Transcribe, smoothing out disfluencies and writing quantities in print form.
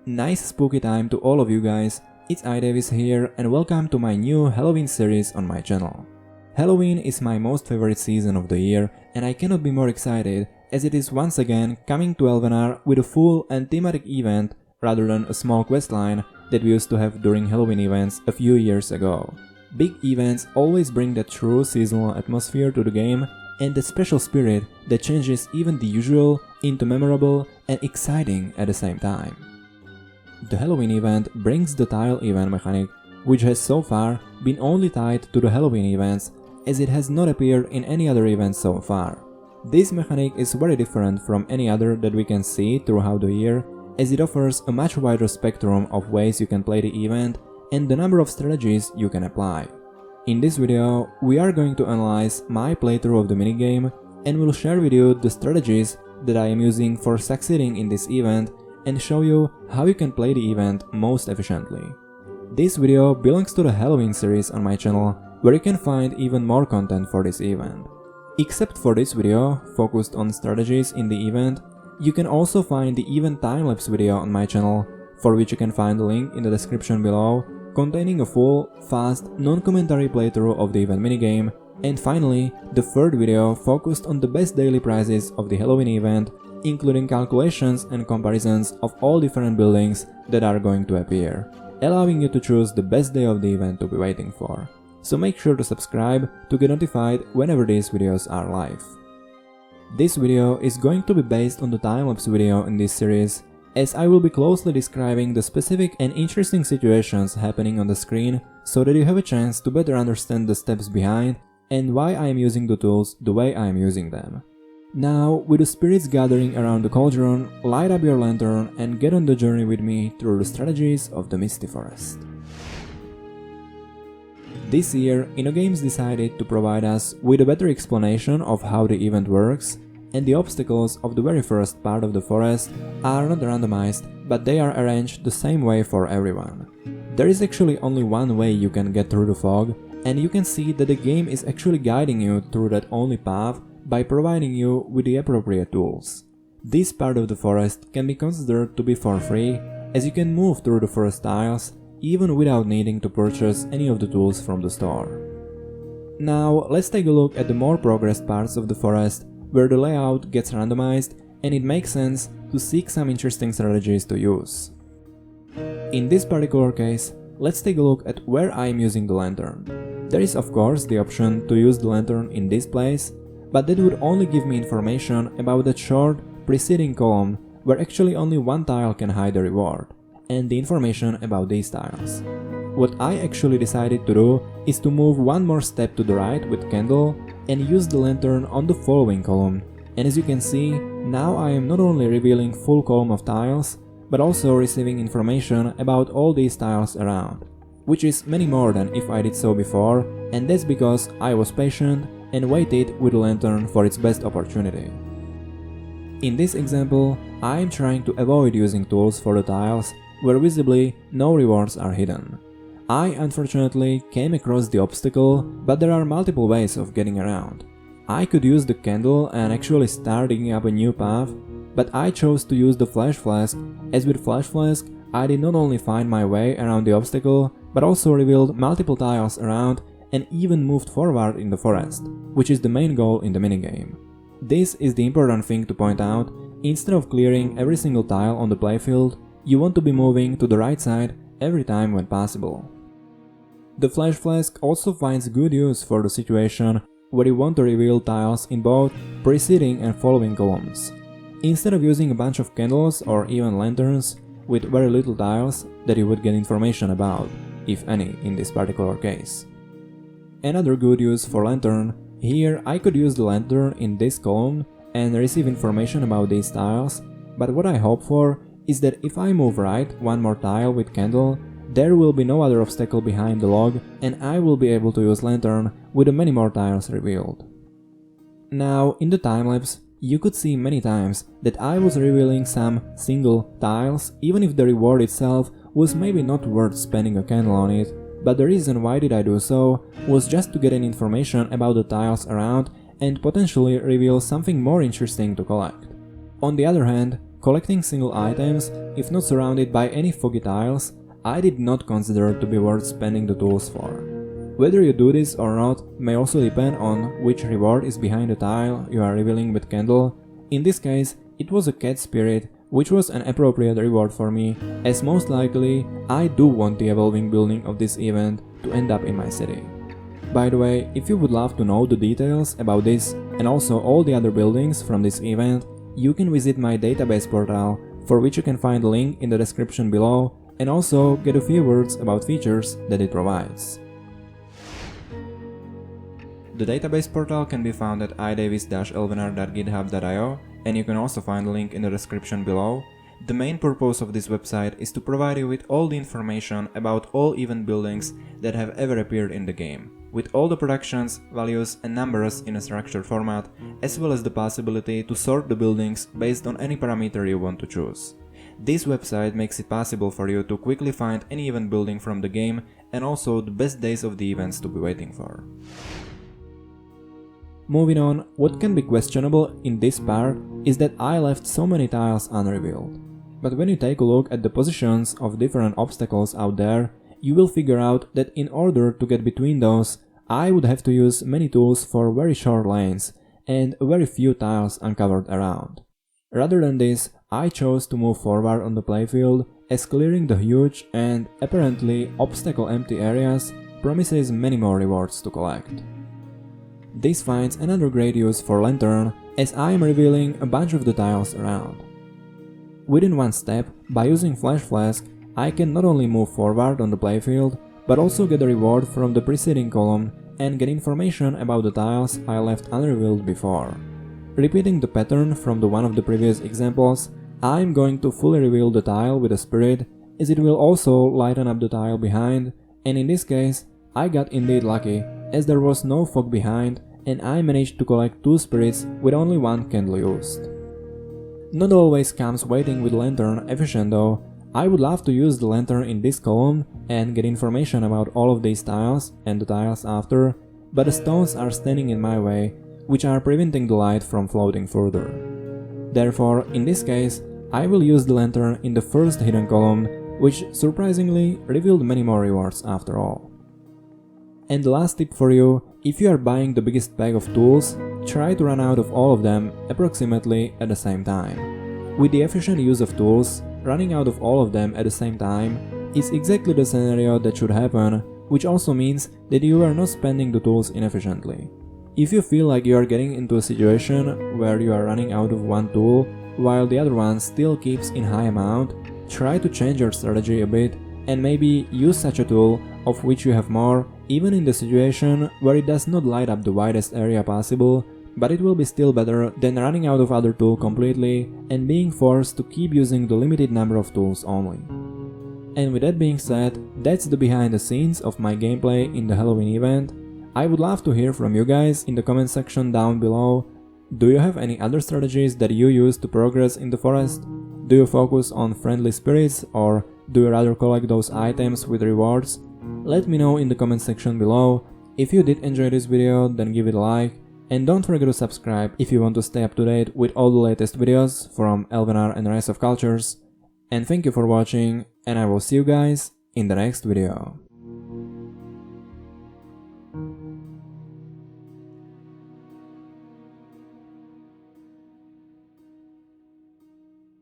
Nice spooky time to all of you guys, it's iDavis here and welcome to my new Halloween series on my channel. Halloween is my most favorite season of the year and I cannot be more excited as it is once again coming to Elvenar with a full and thematic event rather than a small questline that we used to have during Halloween events a few years ago. Big events always bring that true seasonal atmosphere to the game and the special spirit that changes even the usual into memorable and exciting at the same time. The Halloween event brings the tile event mechanic, which has so far been only tied to the Halloween events as it has not appeared in any other events so far. This mechanic is very different from any other that we can see throughout the year as it offers a much wider spectrum of ways you can play the event and the number of strategies you can apply. In this video, we are going to analyze my playthrough of the minigame and will share with you the strategies that I am using for succeeding in this event and show you how you can play the event most efficiently. This video belongs to the Halloween series on my channel, where you can find even more content for this event. Except for this video, focused on strategies in the event, you can also find the event time-lapse video on my channel, for which you can find the link in the description below, containing a full, fast, non-commentary playthrough of the event minigame, and finally, the third video focused on the best daily prizes of the Halloween event, including calculations and comparisons of all different buildings that are going to appear, allowing you to choose the best day of the event to be waiting for. So make sure to subscribe to get notified whenever these videos are live. This video is going to be based on the time-lapse video in this series, as I will be closely describing the specific and interesting situations happening on the screen so that you have a chance to better understand the steps behind and why I am using the tools the way I am using them. Now, with the spirits gathering around the cauldron, light up your lantern and get on the journey with me through the strategies of the Misty Forest. This year, InnoGames decided to provide us with a better explanation of how the event works, and the obstacles of the very first part of the forest are not randomized, but they are arranged the same way for everyone. There is actually only one way you can get through the fog, and you can see that the game is actually guiding you through that only path by providing you with the appropriate tools. This part of the forest can be considered to be for free, as you can move through the forest tiles even without needing to purchase any of the tools from the store. Now let's take a look at the more progressed parts of the forest where the layout gets randomized and it makes sense to seek some interesting strategies to use. In this particular case, let's take a look at where I am using the lantern. There is of course the option to use the lantern in this place, but that would only give me information about that short preceding column where actually only one tile can hide the reward, and the information about these tiles. What I actually decided to do is to move one more step to the right with candle and use the lantern on the following column, and as you can see, now I am not only revealing full column of tiles, but also receiving information about all these tiles around, which is many more than if I did so before, and that's because I was patient and waited with the lantern for its best opportunity. In this example, I am trying to avoid using tools for the tiles where visibly no rewards are hidden. I unfortunately came across the obstacle, but there are multiple ways of getting around. I could use the candle and actually start digging up a new path, but I chose to use the flash flask, as with flash flask I did not only find my way around the obstacle, but also revealed multiple tiles around and even moved forward in the forest, which is the main goal in the minigame. This is the important thing to point out: instead of clearing every single tile on the playfield, you want to be moving to the right side every time when possible. The flash flask also finds good use for the situation where you want to reveal tiles in both preceding and following columns. Instead of using a bunch of candles or even lanterns with very little tiles that you would get information about, if any in this particular case. Another good use for lantern: here I could use the lantern in this column and receive information about these tiles, but what I hope for is that if I move right one more tile with candle, there will be no other obstacle behind the log and I will be able to use lantern with the many more tiles revealed. Now in the time-lapse, you could see many times that I was revealing some single tiles even if the reward itself was maybe not worth spending a candle on it, but the reason why did I do so was just to get an information about the tiles around and potentially reveal something more interesting to collect. On the other hand, collecting single items, if not surrounded by any foggy tiles, I did not consider to be worth spending the tools for. Whether you do this or not may also depend on which reward is behind the tile you are revealing with Candle. In this case, it was a cat spirit, which was an appropriate reward for me, as most likely I do want the evolving building of this event to end up in my city. By the way, if you would love to know the details about this and also all the other buildings from this event, you can visit my database portal, for which you can find a link in the description below, and also get a few words about features that it provides. The database portal can be found at idavis-elvenar.github.io, and you can also find a link in the description below. The main purpose of this website is to provide you with all the information about all event buildings that have ever appeared in the game, with all the productions, values and numbers in a structured format, as well as the possibility to sort the buildings based on any parameter you want to choose. This website makes it possible for you to quickly find any event building from the game and also the best days of the events to be waiting for. Moving on, what can be questionable in this part is that I left so many tiles unrevealed. But when you take a look at the positions of different obstacles out there, you will figure out that in order to get between those, I would have to use many tools for very short lanes and very few tiles uncovered around. Rather than this, I chose to move forward on the playfield, as clearing the huge and apparently obstacle-empty areas promises many more rewards to collect. This finds another great use for Lantern, as I am revealing a bunch of the tiles around. Within one step, by using Flash Flask, I can not only move forward on the playfield, but also get a reward from the preceding column and get information about the tiles I left unrevealed before. Repeating the pattern from one of the previous examples, I am going to fully reveal the tile with a spirit, as it will also lighten up the tile behind, and in this case, I got indeed lucky, as there was no fog behind and I managed to collect 2 spirits with only 1 candle used. Not always comes waiting with Lantern efficient though. I would love to use the Lantern in this column and get information about all of these tiles and the tiles after, but the stones are standing in my way, which are preventing the light from floating further. Therefore, in this case, I will use the Lantern in the first hidden column, which surprisingly revealed many more rewards after all. And the last tip for you, if you are buying the biggest bag of tools, try to run out of all of them approximately at the same time. With the efficient use of tools, running out of all of them at the same time is exactly the scenario that should happen, which also means that you are not spending the tools inefficiently. If you feel like you are getting into a situation where you are running out of one tool while the other one still keeps in high amount, try to change your strategy a bit and maybe use such a tool of which you have more, even in the situation where it does not light up the widest area possible, but it will be still better than running out of other tool completely and being forced to keep using the limited number of tools only. And with that being said, that's the behind the scenes of my gameplay in the Halloween event. I would love to hear from you guys in the comment section down below. Do you have any other strategies that you use to progress in the forest? Do you focus on friendly spirits, or do you rather collect those items with rewards? Let me know in the comment section below. If you did enjoy this video, then give it a like, and don't forget to subscribe if you want to stay up to date with all the latest videos from Elvenar and Rise of Cultures. And thank you for watching, and I will see you guys in the next video.